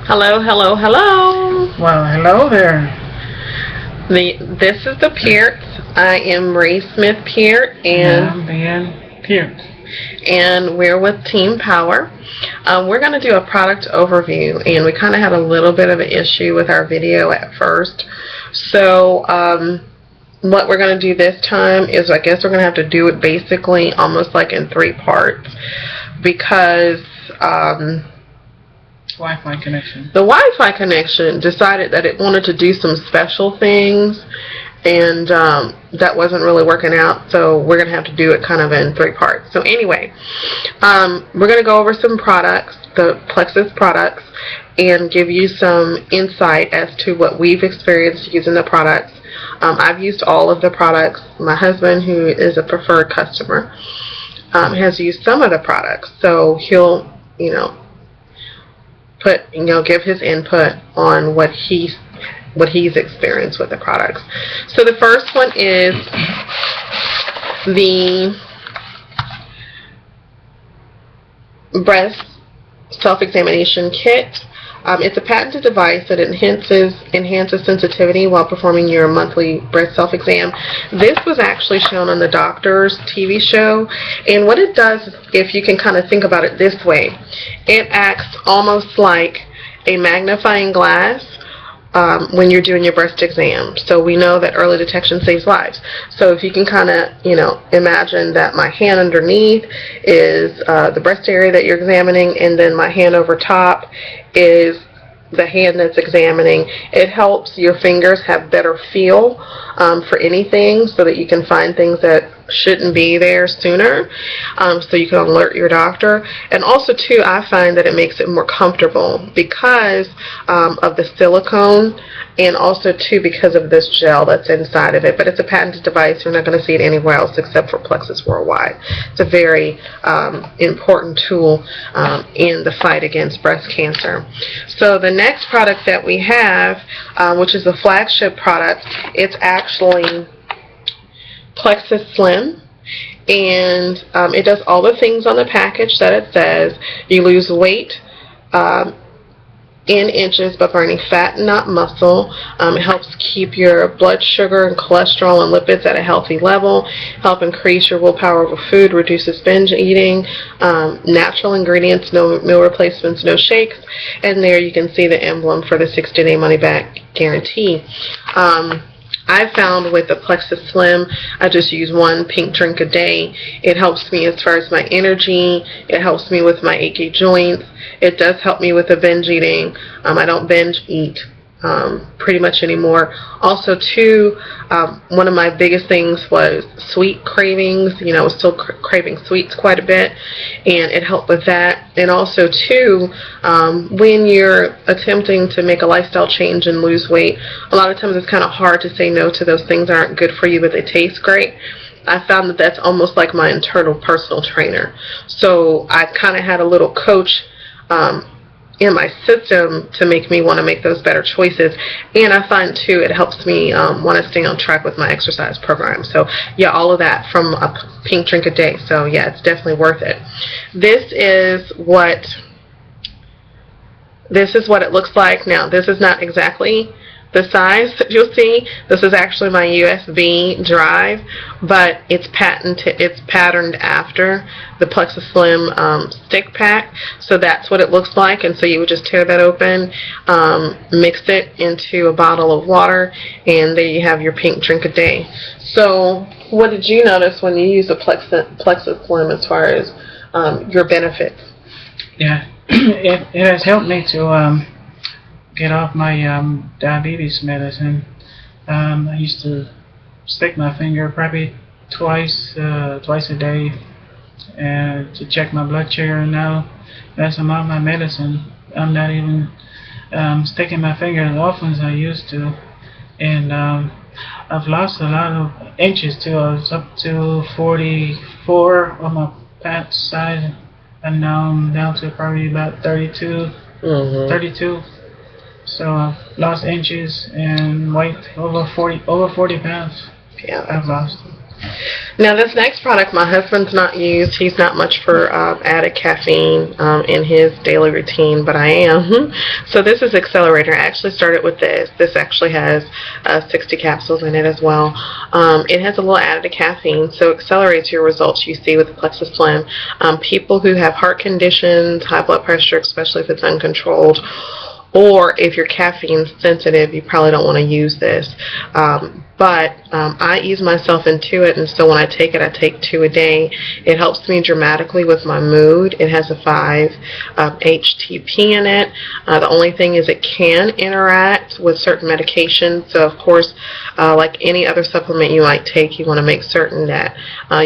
Hello, hello, hello. Well, hello there. This is the Pearts. I am Ray Smith Peart, And I'm Dan Pierce. and we're with Team Power. We're going to do a product overview, and we kind of had a little bit of an issue with our video at first. So, what we're going to do this time is, I guess we're going to have to do it basically almost like in 3 parts because Wi-Fi connection. the Wi-Fi connection decided that it wanted to do some special things, and that wasn't really working out, so we're going to have to do it kind of in 3 parts. So anyway, we're going to go over some products, the Plexus products, and give you some insight as to what we've experienced using the products. I've used all of the products. My husband, who is a preferred customer, has used some of the products, so he'll, give his input on what he's experienced with the products. So the first one is the breast self-examination kit. It's a patented device that enhances sensitivity while performing your monthly breast self-exam. This was actually shown on the doctor's TV show, and what it does, if you can kind of think about it this way, it acts almost like a magnifying glass when you're doing your breast exam. So we know that early detection saves lives. So if you can kind of, imagine that my hand underneath is the breast area that you're examining, and then my hand over top is the hand that's examining. It helps your fingers have better feel for anything, so that you can find things that shouldn't be there sooner, so you can alert your doctor. And also too, I find that it makes it more comfortable because of the silicone, and also too because of this gel that's inside of it. But it's a patented device. You're not going to see it anywhere else except for Plexus Worldwide. It's a very important tool in the fight against breast cancer. So the next product that we have, which is the flagship product, it's actually Plexus Slim, and it does all the things on the package that it says. You lose weight in inches by burning fat and not muscle. It helps keep your blood sugar and cholesterol and lipids at a healthy level, help increase your willpower over food, reduces binge eating, natural ingredients, no meal replacements, no shakes, and there you can see the emblem for the 60-day money-back guarantee. I found with the Plexus Slim, I just use one pink drink a day. It helps me as far as my energy. It helps me with my achy joints. It does help me with the binge eating. I don't binge eat pretty much anymore. Also too, one of my biggest things was sweet cravings. I was still craving sweets quite a bit, and it helped with that. And also too, when you're attempting to make a lifestyle change and lose weight, a lot of times it's kind of hard to say no to those things that aren't good for you, but they taste great. I found that that's almost like my internal personal trainer. So I kind of had a little coach in my system to make me want to make those better choices. And I find too, it helps me want to stay on track with my exercise program. So yeah, all of that from a pink drink a day. So yeah, it's definitely worth it. This is what it looks like. Now, this is not exactly the size that you'll see. This is actually my USB drive, but it's patterned after the Plexus Slim stick pack. So that's what it looks like. And so you would just tear that open, mix it into a bottle of water, and there you have your pink drink a day. So what did you notice when you use the Plexus Slim as far as your benefits? Yeah, it has helped me to get off my diabetes medicine. I used to stick my finger probably twice a day to check my blood sugar, and now as I'm on my medicine, I'm not even sticking my finger as often as I used to. And I've lost a lot of inches too. I was up to 44 on my pant size, and now I'm down to probably about 32. 32. So I've lost inches and weight over 40 pounds. Yeah, I've lost. Now, this next product, my husband's not used. He's not much for added caffeine in his daily routine, but I am. So this is Accelerator. I actually started with this. This actually has 60 capsules in it as well. It has a little added caffeine, so accelerates your results you see with the Plexus Slim. People who have heart conditions, high blood pressure, especially if it's uncontrolled, or if you're caffeine sensitive, you probably don't want to use this. But I ease myself into it, and so when I take 2 a day. It helps me dramatically with my mood. It has a 5 HTP in it. The only thing is it can interact with certain medications. So of course, like any other supplement you might take, you want to make certain that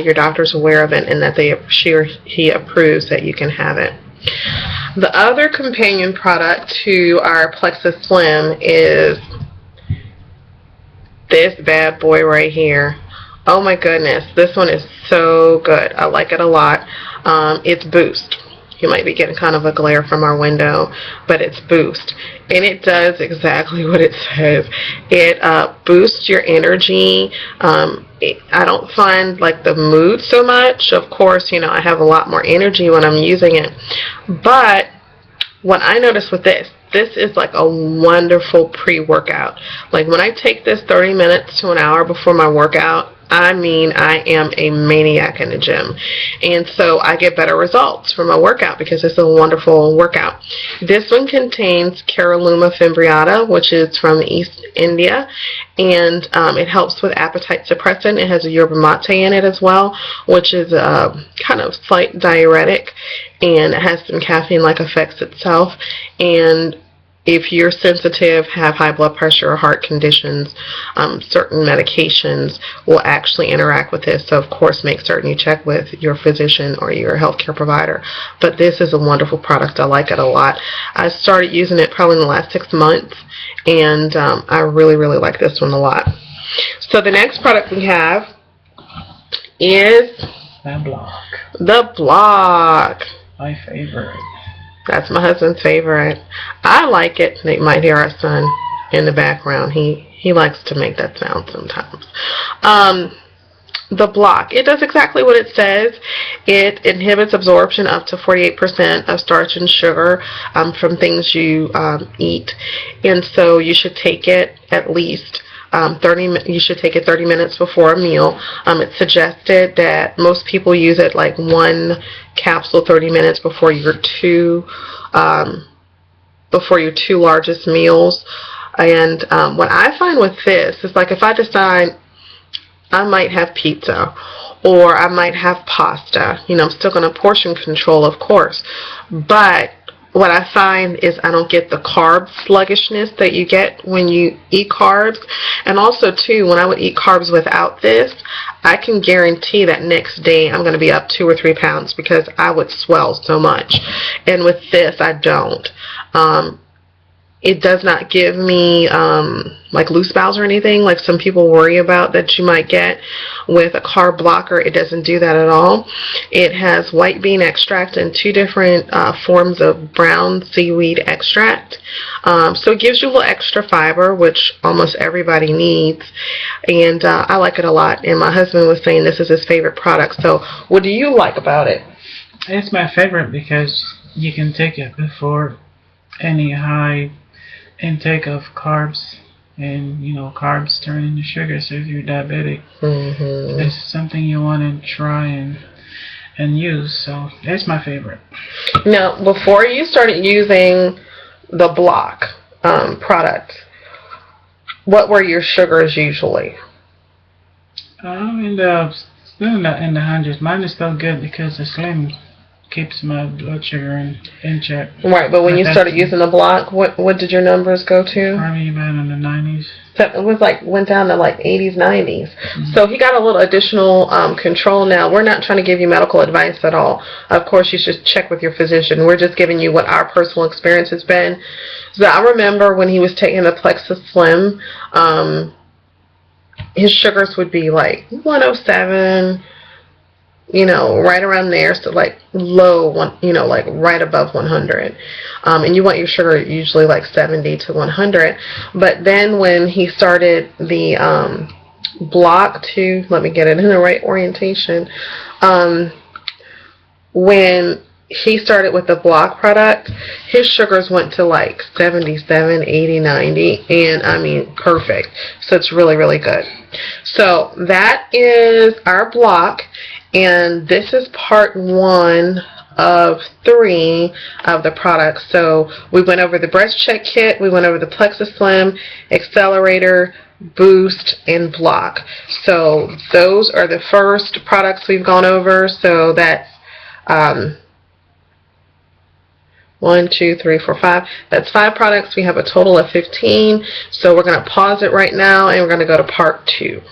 your doctor's aware of it and that she or he approves that you can have it. The other companion product to our Plexus Slim is this bad boy right here. Oh my goodness, this one is so good. I like it a lot. It's Boost. You might be getting kind of a glare from our window, but it's Boost. And it does exactly what it says. It boosts your energy. I don't find like the mood so much. Of course, you know, I have a lot more energy when I'm using it. But what I notice with this is like a wonderful pre-workout. Like when I take this 30 minutes to an hour before my workout, I mean, I am a maniac in the gym. And so I get better results from my workout because it's a wonderful workout. This one contains Caralluma fimbriata, which is from East India, and it helps with appetite suppressant. It has a yerba mate in it as well, which is a kind of slight diuretic, and it has some caffeine-like effects itself. And if you're sensitive, have high blood pressure or heart conditions, certain medications will actually interact with this. So of course, make certain you check with your physician or your healthcare provider. But this is a wonderful product. I like it a lot. I started using it probably in the last 6 months, and I really, really like this one a lot. So the next product we have is the block. The block. My favorite. That's my husband's favorite. I like it. You might hear our son in the background. He likes to make that sound sometimes. The block. It does exactly what it says. It inhibits absorption up to 48% of starch and sugar from things you eat. And so you should take it at least you should take it 30 minutes before a meal. It's suggested that most people use it like 1 capsule 30 minutes before your two largest meals. And what I find with this is, like, if I decide I might have pizza or I might have pasta, you know, I'm still going to portion control, of course, but what I find is I don't get the carb sluggishness that you get when you eat carbs. And also, too, when I would eat carbs without this, I can guarantee that next day I'm going to be up 2 or 3 pounds because I would swell so much. And with this, I don't. It does not give me like loose bowels or anything like some people worry about that you might get with a carb blocker. It doesn't do that at all. It has white bean extract and 2 different forms of brown seaweed extract. So it gives you a little extra fiber, which almost everybody needs. And I like it a lot. And my husband was saying this is his favorite product. So what do you like about it? It's my favorite because you can take it before any high intake of carbs, and you know, carbs turn into sugar, so if you're diabetic, this is something you want to try and use. So it's my favorite. Now, before you started using the block product, what were your sugars usually? In the hundreds. Mine is still good because the Slim keeps my blood sugar in check. Right, but when you started using the block, what did your numbers go to? Probably about in the 90s. So it was like, went down to like 80s, 90s. So he got a little additional control now. We're not trying to give you medical advice at all. Of course, you should check with your physician. We're just giving you what our personal experience has been. So I remember when he was taking the Plexus Slim, his sugars would be like 107, you know, right around there, so like low one, you know, like right above 100. And you want your sugar usually like 70 to 100. But then when he started the block to, let me get it in the right orientation. When he started with the block product, his sugars went to like 77, 80, 90, and I mean perfect. So it's really, really good. So that is our block, and this is part 1 of 3 of the products. So we went over the breast check kit, we went over the Plexus Slim, Accelerator, Boost, and Block. So those are the first products we've gone over. So that's 1, 2, 3, 4, 5. That's 5 products. We have a total of 15. So we're going to pause it right now, and we're going to go to part 2.